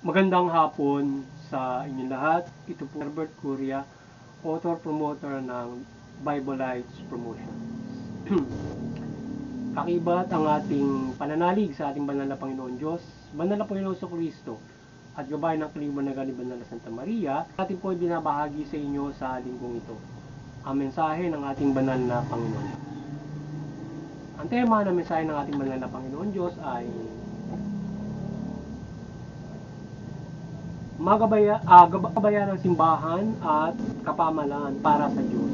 Magandang hapon sa inyong lahat. Ito po Herbert Curia, author-promoter ng Bible Lights Promotions. Kakibat ang ating pananalig sa ating banal na Panginoon Diyos, banal na Panginoon Kristo, at gabay ng kaliwanagan ni Banal na Santa Maria. Ating po ay binabahagi sa inyo sa linggong ito ang mensahe ng ating banal na Panginoon Diyos. Ang tema ng mensahe ng ating banal na Panginoon Diyos ay gabayan ng simbahan at kapamalaan para sa Diyos.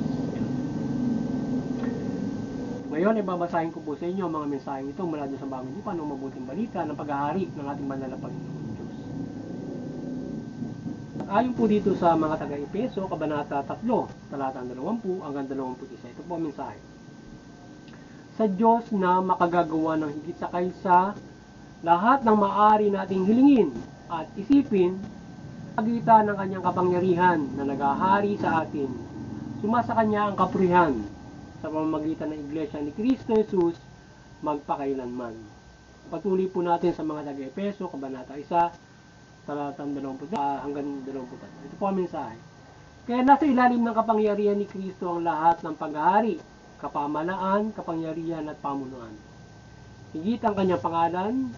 Ngayon, ibabasahin ko po sa inyo ang mga mensaheng ito mula sa Bagong Tipan ng mabuting balita ng paghahari ng ating banal na Panginoon Diyos. Ayon po dito sa mga taga-Epeso, Kabanata 3, talatang 20 hanggang 21. Ito po ang mensahe. Sa Diyos na makagagawa ng higit sa kaysa lahat ng maaari nating hilingin at isipin, pagitan ng kanyang kapangyarihan na naghahari sa atin, sumasa kanya ang kapurihan sa pamamagitan ng Iglesia ni Kristo Jesus magpakailanman. Patuloy po natin sa mga taga-Epeso, Kabanata 1, talatang 20 hanggang 23. Ito po ang mensahe. Kaya nasa ilalim ng kapangyarihan ni Kristo ang lahat ng paghahari, kapamalaan, kapangyarihan at pamunuan. Higit ang kanyang pangalan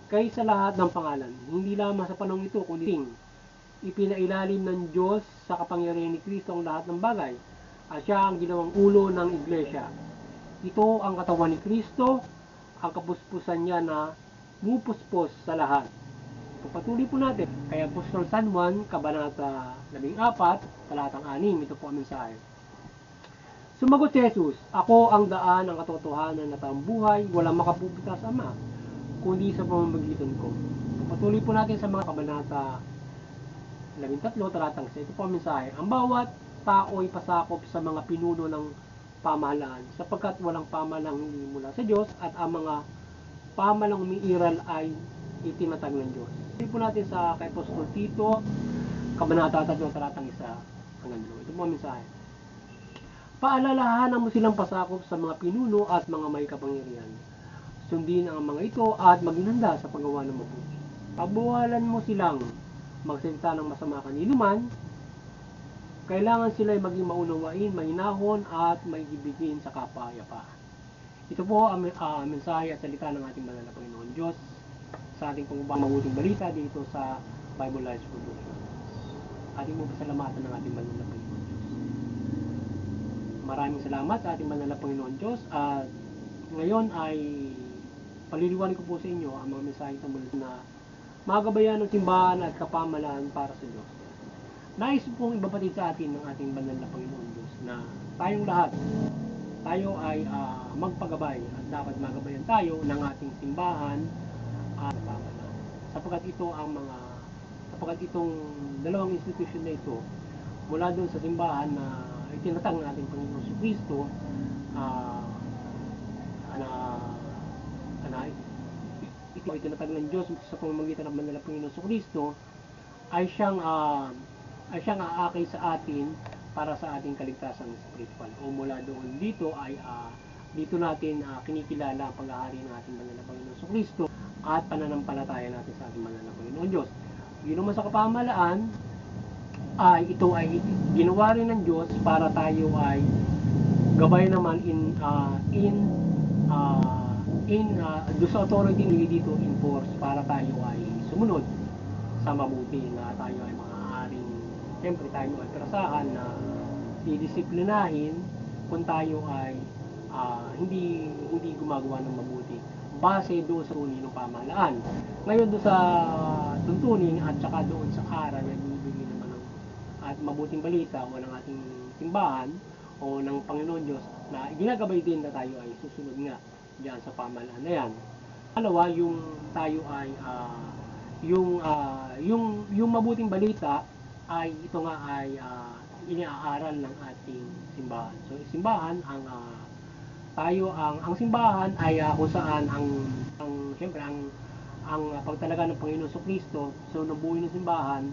kaysa lahat ng pangalan, hindi lamang sa panahon ito, kundi ipinailalim ng Diyos sa kapangyarihan ni Kristo ang lahat ng bagay, at siya ang ginawang ulo ng Iglesia. Ito ang katawan ni Kristo, ang kapuspusan niya na mupuspos sa lahat. Patuloy po natin kay Apostol San Juan, Kabanata 14, talatang 6. Ito po ang mensahe. Sumagot si Jesus, "Ako ang daan, ang katotohanan at ang buhay, walang makapupunta sa Ama, kundi sa pamamagitan ko." Patuloy po natin sa mga Kabanata 13, talatang 6. Ito po ang mensahe. Ang bawat tao ay pasakop sa mga pinuno ng pamahalaan, sapagkat walang pamahalang hindi mula sa Diyos, at ang mga pamahalang umiiral ay itinatag ng Diyos. Patuloy po natin sa kay Apostol Tito, Kabanata 3, talatang 1 hanggang 2. Ito po ang mensahe. Paalalahanan mo silang pasakop sa mga pinuno at mga may kapangyarihan. Sundin ang mga ito at maging sa paggawa ng mabuti. Pagbawalan mo silang magsalita ng masama kaniluman. Kailangan sila ay maging maunawain, mahinahon at maigibigin sa kapayapaan. Ito po ang mensahe at salita ng ating banal na Panginoon Diyos sa ating mabuting balita dito sa Bible Lights Promotions. Ating mo pasalamatan ng ating banal na Panginoon Diyos. Maraming salamat sa ating banal na Panginoon Diyos, at ngayon ay paliliwanag ko po sa inyo ang mga mensahe tungkol na magabayan ng simbahan at kapamalaan para sa Diyos. Nais pong ibapatid sa atin ng ating banal na Panginoon Diyos na tayong lahat, tayo ay magpagabay at dapat magabayan tayo ng ating simbahan at kapamalaan. Sapagkat itong dalawang institusyon na ito, mula doon sa simbahan na itinatag ng ating Panginoon si Kristo, ito ay tinatag ng Diyos sa pamamagitan ng banal na Panginoon sa Kristo, ay siyang aakay sa atin para sa ating kaligtasan spiritual. O mula doon dito ay dito natin kinikilala ang paghahari ng ating banal na Panginoon sa Kristo at pananampalataya natin sa ating banal na Panginoon Diyos. Yun naman sa kapamalaan ay ito ay ginawa rin ng Diyos para tayo ay gabay naman do sa authority dito enforce para tayo ay sumunod sa mabuti, na tayo ay maaaring, siyempre tayo ay perasahan na didisiplinahin kung tayo ay hindi gumagawa ng mabuti base doon sa tuntunin ng pamahalaan. Ngayon doon sa tuntunin at saka doon sa aral na binibigay naman ng at mabuting balita o ng ating simbahan o ng Panginoon Diyos, na ginagabay din na tayo ay susunod nga diyan sa pamahalaan na yan. Alawa, yung tayo ay yung mabuting balita ay ito nga ay iniaaral ng ating simbahan. So simbahan ang simbahan ay kung saan siyempre ang pagtalaga ng Panginoon sa Kristo. So nabuhay ng simbahan,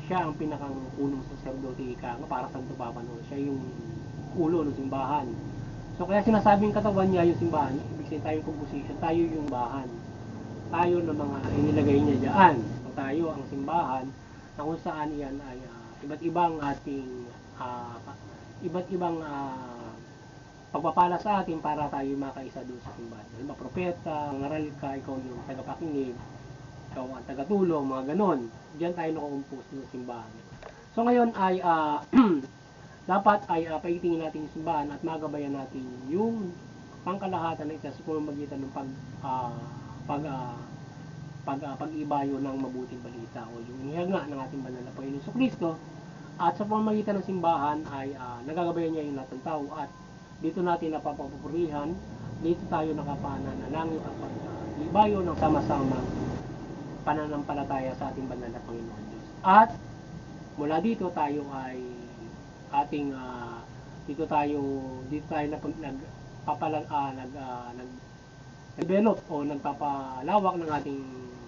siya ang pinakang unang saserdote para Santo Papa no. Siya yung ulo ng simbahan. So kaya sinasabing katawan niya yung simbahan, ibig sabihin tayo yung composition, tayo yung bahan. tayo ng mga inilagay niya diyan. So, tayo ang simbahan na kung saan yan ay iba't ibang ating iba't ibang pagpapala sa atin para tayo makaisa doon sa simbahan. Diba, propeta, ngaral ka, ikaw yung tagapakinig, ikaw ang tagatulong, mga ganon. Diyan tayo nakukumpos sa simbahan. So ngayon ay dapat ay paitingin natin yung simbahan at magabayan natin yung pangkalahatan ng isa sa pamamagitan ng pag-ibayo ng mabuting balita o yung inihaga ng ating banal na Panginoon Jesucristo. At sa pamamagitan ng simbahan ay nagagabayan niya yung lahat ng tao at dito natin napapapurihan, dito tayo nakapananalangin kapag ibayo ng sama-samang pananampalataya sa ating banal na Panginoon Diyos. At mula dito tayo ay ating dito tayo nag-develop o nagpapalawak ng ating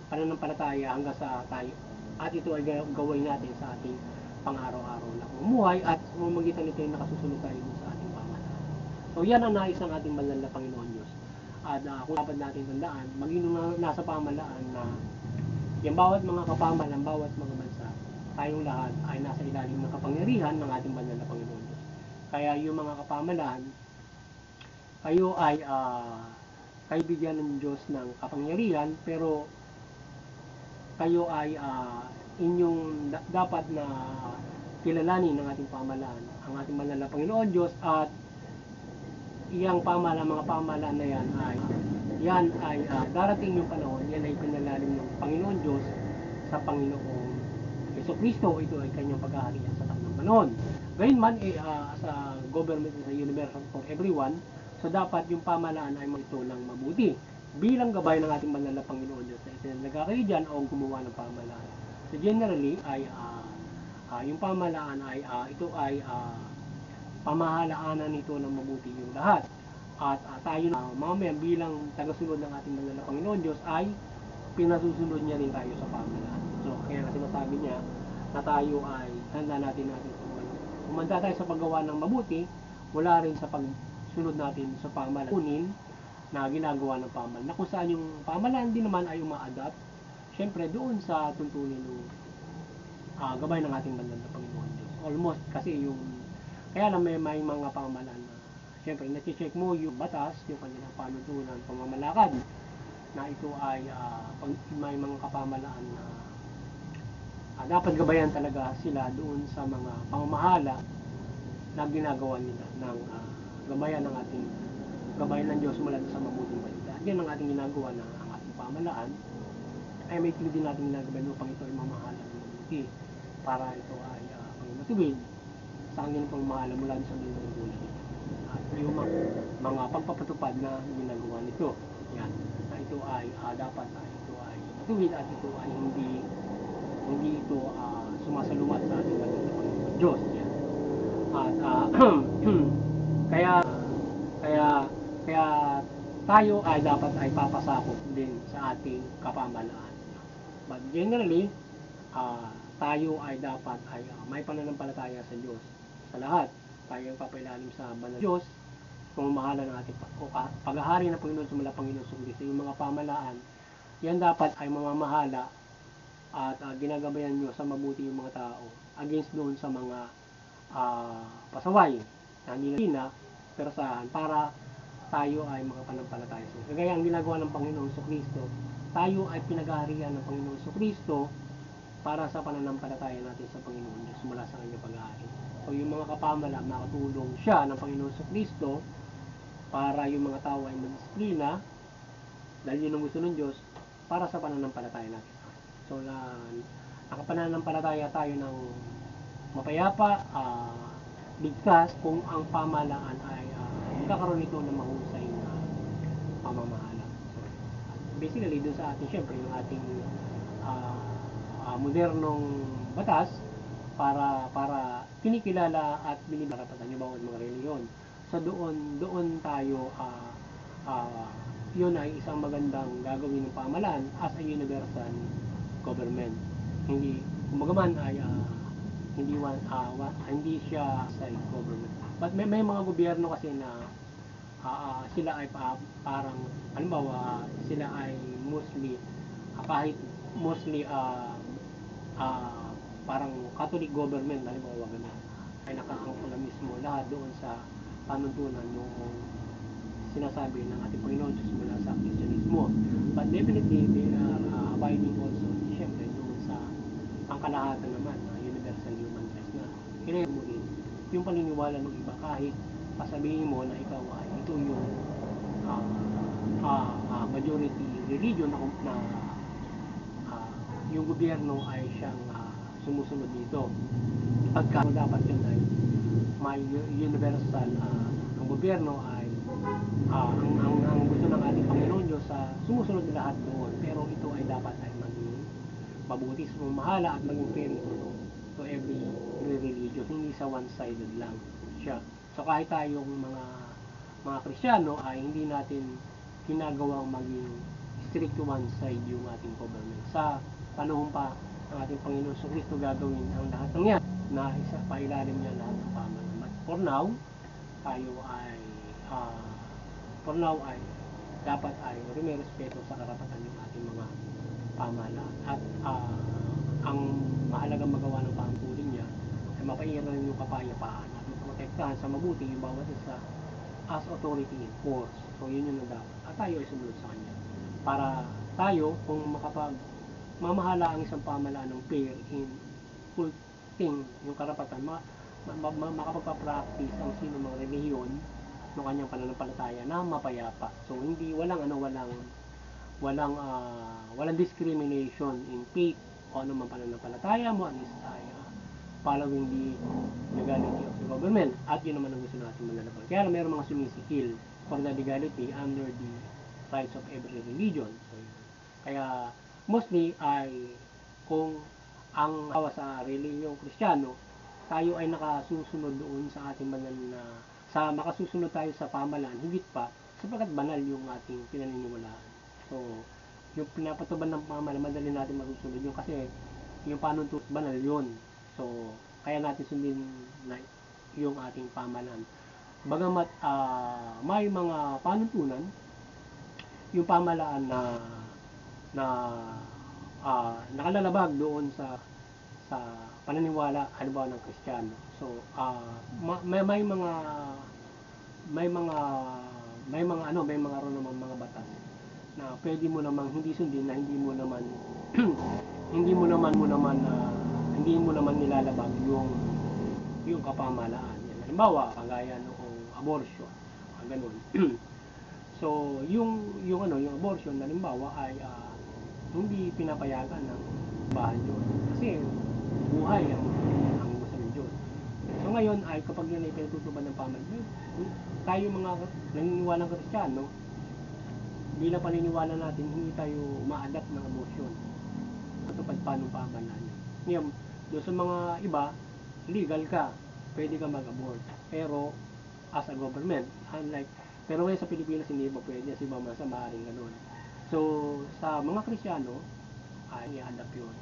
pananampalataya hanggang sa tayo at ito ay gawin natin sa ating pang-araw-araw na pamumuhay at sa pamamagitan nito ay nakasusunod tayo sa ating pamahalaan. So yan ang nais ng ating banal na Panginoon Diyos. At kung dapat natin tandaan, maging nasa pamahalaan na yung bawat mga kapamahalaan, bawat mga bansa, tayong lahat ay nasa ilalim ng kapangyarihan ng ating banal na Panginoon Diyos. Kaya yung mga kapamahalaan, kayo ay kaibigan ng Diyos ng kapangyarihan, pero kayo ay inyong dapat na kilalanin ng ating pamahalaan, ang ating banal na Panginoon Diyos, at iyang pamahalaan, mga pamahalaan na yan ay darating yung panahon, yan ay pinalalim ng Panginoon Diyos sa Panginoong Jesucristo. Ito ay kanyang paghaharian sa takdang panahon. Gayunman sa government is a universal for everyone, so dapat yung pamahalaan ay ito ng mabuti bilang gabay ng ating banal na Panginoon Diyos na itinalaga kayo dyan o gumawa ng pamahalaan. So generally ay yung pamahalaan ay ito ay pamahalaanan nito ng mabuti yung lahat. At tayo mamaya bilang tagasunod ng ating banal na Panginoon Diyos ay pinasusunod niya rin tayo sa pamahalaan. So kaya na sinasabi niya na tayo ay tanda natin kumanda tayo sa paggawa ng mabuti, wala rin sa pagsunod natin sa pamahalaan na ginagawa ng pamahalaan, na kung saan yung pamahalaan din naman ay uma-adapt syempre doon sa tuntunin ng gabay ng ating banal na Panginoon Diyos. Almost kasi yung kaya lang may mga pamahalaan na syempre nati-check mo yung batas, yung kanilang panuntunan, pamamalakad na ito ay may mga kapamahalaan na dapat gabayan talaga sila doon sa mga pamamahala na ginagawa nila ng gabayan ng ating gabayan ng Diyos mula sa mabuting balita. At yan ang ating ginagawa na ang ating pamahalaan ay may tuloy din natin ginagabayan upang ito ay mamahala ng mabuti para ito ay matuwid sa kanilang pamamahala mula sa mga bullshit. At yung mga pagpapatupad na ginagawa nito. Yan. Na ito ay dapat ito ay matuwid at ito ay hindi ito sumasalungat sa ating banal na Panginoon Diyos. Yan. At kaya tayo ay dapat ay papasakop din sa ating kapamahalaan. But generally, tayo ay dapat ay may pananampalataya sa Diyos sa lahat. Tayo ay papailalim sa banal na Diyos, pamamahala ng ating paghahari ng Panginoon sa mga Panginoon Jesucristo. Yung mga pamahalaan, yan dapat ay mamamahala at ginagabayan nyo sa mabuti yung mga tao against doon sa mga pasaway na hindi na persahan para tayo ay makapanampalataya sa Diyos. Kaya ang ginagawa ng Panginoon Jesucristo, tayo ay pinaghaharian ng Panginoon Jesucristo para sa pananampalataya natin sa Panginoon Diyos mula sa kanyang paghahari. So yung mga kapamahalaan, makatulong siya ng Panginoon Jesucristo para yung mga tao ay madisiplina dahil yun ang gusto ng Diyos para sa pananampalataya natin. So nakapananampalataya tayo ng mapayapa, ligtas kung ang pamahalaan ay magkakaroon nito ng mahusay na pamamahala. So, basically, doon sa ating, syempre, yung ating modernong batas para kinikilala at binibarapatan yung bawat mga reliyon. So, doon tayo yun ay isang magandang gagawin ng pamahalaan as a universal government. Hindi, kumagaman ay hindi siya sa government. But may mga gobyerno kasi na sila ay parang halimbawa sila ay mostly kahit mostly parang Catholic government halimbawa ganun ay nakaangkol na mismo lahat doon sa panuntunan noong sinasabi ng ating Panginoon Diyos mula sa Kristyanismo. But definitely they are abiding also siyempre doon sa pangkalahatan naman universal human rights na kailangan mo rin yung paniniwala ng iba kahit pasabihin mo na ikaw ay ito yung majority religion na yung gobyerno ay siyang sumusunod dito. Pagka dapat yun ay may universal ang gobyerno ay ang gusto ng ating Panginoon Diyos sumusunod lahat doon, pero ito ay dapat ay maging mabuti sa mamahala at maging fair to every religion, hindi sa one-sided lang siya. So kahit tayong mga Kristiyano ay hindi natin ginagawang maging strict to one side yung ating government. Sa panahon pa ng ating Panginoon sa Kristo gagawin ang lahat ng yan na isa pailalim niya lahat ng pamahalaan. But for now, tayo ay dapat ay rumerespeto sa karapatan ng ating mga pamahalaan at ang mahalagang magawa ng pangkulin niya ay mapairal yung kapayapaan at maprotektahan sa mabuti yung bawat isa as authority in force. So yun yung dapat at tayo ay sumunod sa kanya para tayo kung mamahala ang isang pamahalaan ng fair in full thing yung karapatan makapagpa-practice ang sino mga relihiyon ng kanyang pananampalataya na mapayapa. So hindi walang discrimination in faith o ano man pananampalataya mo, at least ay following the legality of the government. At yun naman ang gusto natin manlalabag. Kaya lang mayroong mga sumisikil for the legality under the rights of every religion. So, kaya mostly ay kung ang sa relihiyong Kristiyano, tayo ay nakasusunod doon sa ating banal na makasusunod tayo sa pamahalaan higit pa sapagkat banal yung ating pinaniniwalaan. So yung pinapatubad ng pamahalaan madali natin masusunod yun kasi yung panuntunan banal yun. So kaya natin sundin yung ating pamahalaan. Bagamat may mga panuntunan yung pamahalaan na nakalalabag doon sa pananiwala halimbawa ng Kristiyano. So may mga batas na pwede mo namang hindi sundin na hindi mo naman nilalabag yung kapamahalaan. Halimbawa, kagaya noong abortion, ganun. So yung abortion halimbawa ay hindi pinapayagan ng bahan yun kasi buhay ang gusto ng Diyos. So ngayon ay kapag yun ay pinatutupad ng pamahalaan, tayo mga naniniwalang Kristiyano, bilang paniniwala natin, hindi tayo ma-adapt ng abortion. Patupad pa ng pamahalaan. Ngayon, doon sa mga iba, legal ka, pwede ka mag-abort. Pero as a government, pero ngayon sa Pilipinas hindi pa pwede, kasi ibang bansa maaaring gano'n. So sa mga Kristiyano, ay i-adapt yun.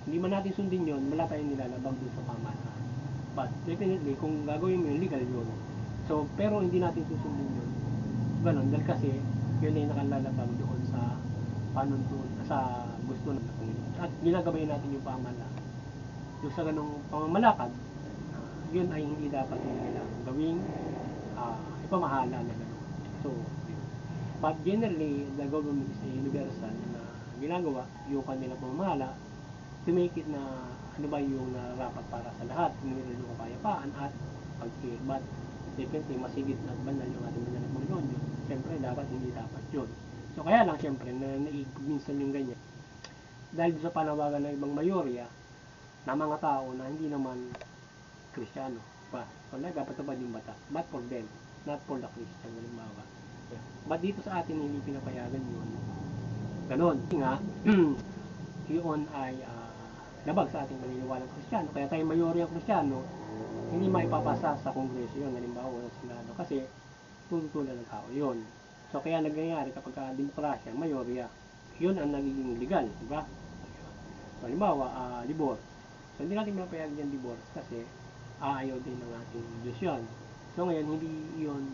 Hindi man natin sundin yun, wala tayong nilalabag doon sa pamahalaan. But definitely, kung gagawin mo yun, legal yun. So, pero hindi natin susundin yun. Ganon, dahil kasi yun ay nakalalabag doon sa panuntun, sa gusto ng Panginoon. At ginagabay natin yung pamahalaan. Doon sa ganong pamamalakad, yun ay hindi dapat nila gawing ipamahala na gano'n. So, but generally, the government is a universal na ginagawa yung kanilang pamamahala to make it na ano ba yung narapat para sa lahat, meron yung kapayapaan at pag-fair. But definitely masigit at banal yung ating banal na Panginoon Diyos. Siyempre dapat hindi dapat yun. So kaya lang siyempre minsan yung ganyan dahil sa panawagan ng ibang mayorya na mga tao na hindi naman Kristiyano pa. So nagpapatupad yung batas, but for them, not for the Christian, halimbawa. Yeah. But dito sa atin hindi pinapayagan yun. Ganon. Kasi nga yun ay labag sa ating paniniwalang Kristiyano. Kaya tayong mayorya Kristiyano, hindi maipapasa sa Kongreso yun, halimbawa sa Senado, kasi tututulan ng tao yun. So kaya nangyayari kapag demokrasya, mayorya, yun ang nagiging legal, di ba? So halimbawa, divorce. So hindi natin mapayagan yung divorce kasi aayaw din ng ating Diyos yun. So ngayon, hindi yun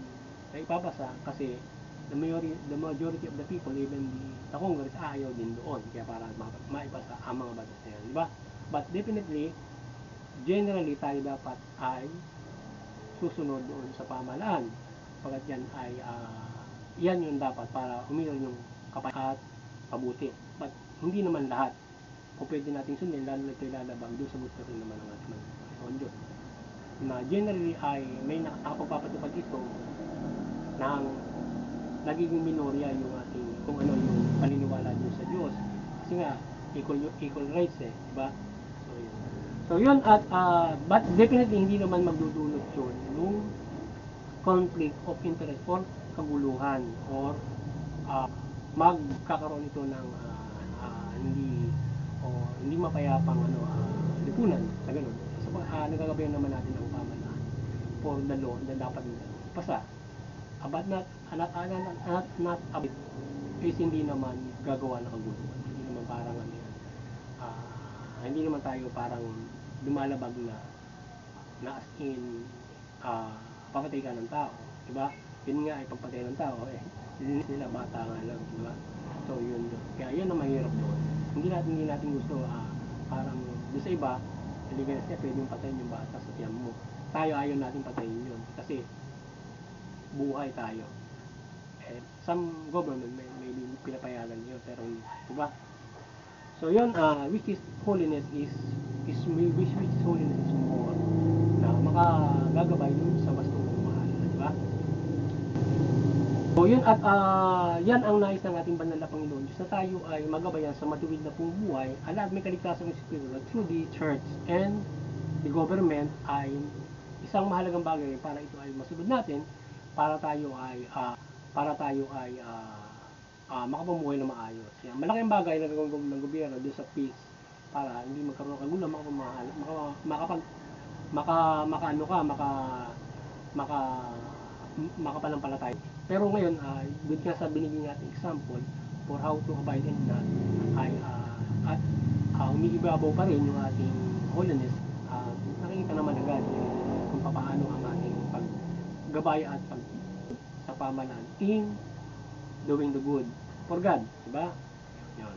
naipapasa kasi the majority of the people, even the Congress, ayaw din doon. Kaya para maipasa ang mga batas na yan, di ba? But definitely, generally tayo dapat ay susunod doon sa pamahalaan. Pagkat yan ay yan yung dapat para umiral yung kapayapaan at pabuti. But hindi naman lahat kung pwede natin sundin, lalo na ito ilalabag doon sa gusto rin naman ng ating Panginoon Diyos. Na generally ay may nakapagpapatupad ito ng nagiging minorya yung ating kung ano yung paniniwala doon sa Diyos. Kasi nga equal rights diba? So yun at but definitely hindi naman magdudulot yun nung conflict of interest or kaguluhan or magkakaroon ito ng hindi mapayapang lipunan sa ganun. So, nagagabayan naman natin ang pamahalaan for the law na dapat ipasa. But not a bit is hindi naman gagawa ng kaguluhan. Hindi naman parang hindi naman tayo parang lumalabag na as in papatay ka ng tao, diba? Yun nga ay pagpatay ng tao nila bata nga lang, diba? So yun, kaya yun ang mahirap doon. Hindi natin gusto parang doon sa iba illegal step, pwede yung patayin yung bata sa tiyan mo. Tayo ayaw natin patayin yun kasi buhay tayo. Some government may pinapayagan yun pero diba? So yun, which is holiness is more na makagagabay yun sa bastong mahal, diba? So yun at yan ang nais ng ating banal na Panginoon Diyos na tayo ay magabayan sa matuwid na buhay at may kaligtasang espiritu through the church and the government ay isang mahalagang bagay para ito ay masunod natin para tayo ay makapamuhay na maayos. Yan, malaking bagay na gagawin ng gobyerno doon sa peace para hindi magkaroon ng kagulo, makapanampalataya. Pero ngayon, doon nga sa binigyan natin example for how to abide in that ay umiibabaw pa rin yung ating holiness. Nakikita naman agad kung paano ang ating paggabay at sa pamahalaan in doing the good for God, diba? Yan.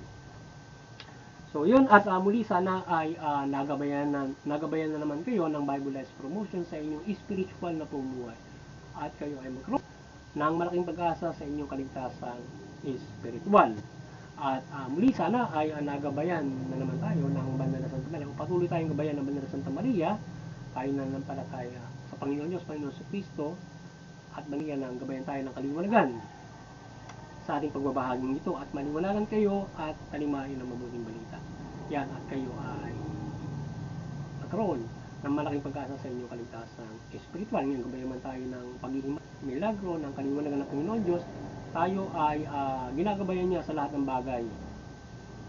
So yun at muli sana ay nagabayan na naman kayo ng Bible Lives Promotion sa inyong spiritual na pumuhay at kayo ay magkaroon ng malaking pag-asa sa inyong kaligtasan spiritual. At muli sana ay nagabayan na naman tayo ng Banal na Santa Maria. Patuloy tayong gabayan ng Banal na Santa Maria. Tayo na nanampalataya sa Panginoon Diyos, Panginoon sa Kristo at maniya ng gabayan tayo ng kaliwanagan sa ating pagbabahaging ito at maliwanagan kayo at talimahin ng mabuting balita. Yan at kayo ay magkaroon ng malaking pag-asa sa inyong kaligtasan spiritual. Ngayon, gabayan man tayo ng paghihimay, milagro, ng kaliwanagan ng Panginoon Diyos, tayo ay ginagabayan niya sa lahat ng bagay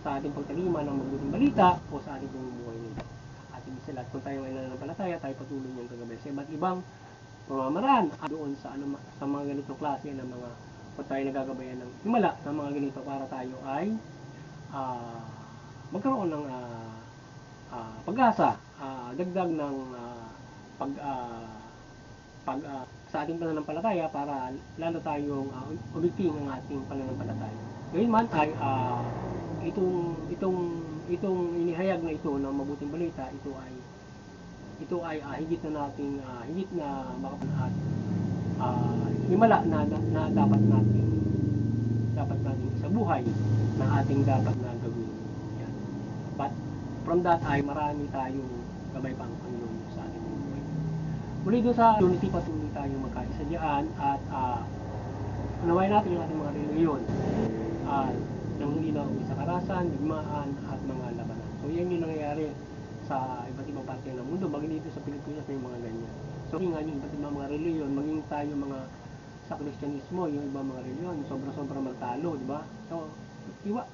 sa ating pagtalima ng mabuting balita o sa ating pamumuhay nito. Ating sila at kung tayo ay nananampalataya, tayo patuloy niyang gagabayan sa iba't ibang pamamaraan doon sa mga ganitong klase ng mga kung tayo nagagabayan ng himala ng mga ganito para tayo ay magkaroon ng pag-asa, dagdag ng sa ating pananampalataya para lalo tayong umiting ang ating pananampalataya. Ngayon man ay itong inihayag na ito ng mabuting balita, ito ay higit na makapanat himala na dapat natin sa buhay na ating dapat na gawin. Yan. But from that ay marami tayong gabay pang Panginoon sa ating buhay. Muli doon sa unity, patuloy tayong magkaisa diyan at unawain natin yung ating mga reliyon nang hindi na uwi sa karasan, digmaan at mga labanan. So yan yung nangyayari sa iba't ibang parte ng mundo, maging dito sa Pilipinas may mga ganyan. So nga yung iba't ibang mga reliyon, maging tayo mga sa Kristyanismo, yung ibang mga reliyon, sobra-sobra magtalo, di ba? So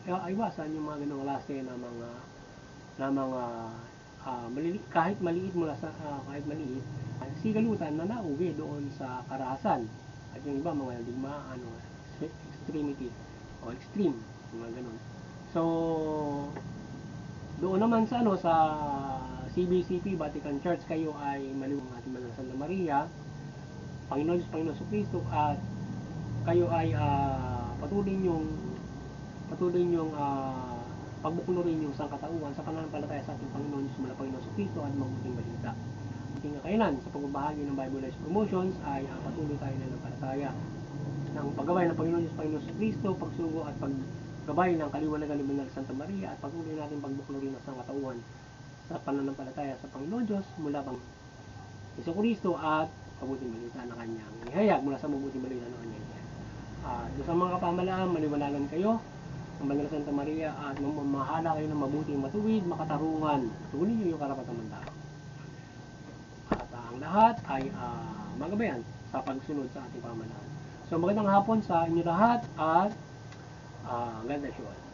iwasan yung mga ganung klase na mga kahit maliit mula sa kahit maliit sigalutan na nauwi doon sa karahasan at yung iba mga digmaan o extremity o extreme mga ganun. So doon naman sa sa CBCP Vatican Church, kayo ay maliwang ating Banal na Santa Maria, Panginoon Diyos, Panginoon sa Kristo at kayo ay patuloy niyong pagbuklurin yung sangkatauhan sa pananampalataya sa ating Panginoon Diyos mula Panginoon sa Kristo at mabuting balita. Ating kakailan sa pagbabahagi ng Bible Life Promotions ay patuloy tayo na nampalataya ng paggabay ng Panginoon Diyos Panginoon sa Kristo, pagsugo at paggabay ng kaliwanagan ng Santa Maria at patuloy natin pagbuklurin ang sangkatauhan sa pananampalataya sa Panginoon Diyos mula pang Iso Kristo at mabuting balita na kanyang ihayag mula sa mabuting balita ng kanyang ihayag. Doon sa mga kapamalaan, maliwanagan kayo ng Banal na Santa Maria at mamahala kayo ng mabuting matuwid, makatarungan. Tugunin niyo yung karapatang mandao. At ang lahat ay magabayan sa pagsunod sa ating pamalaan. So magandang hapon sa inyo lahat at God bless you all.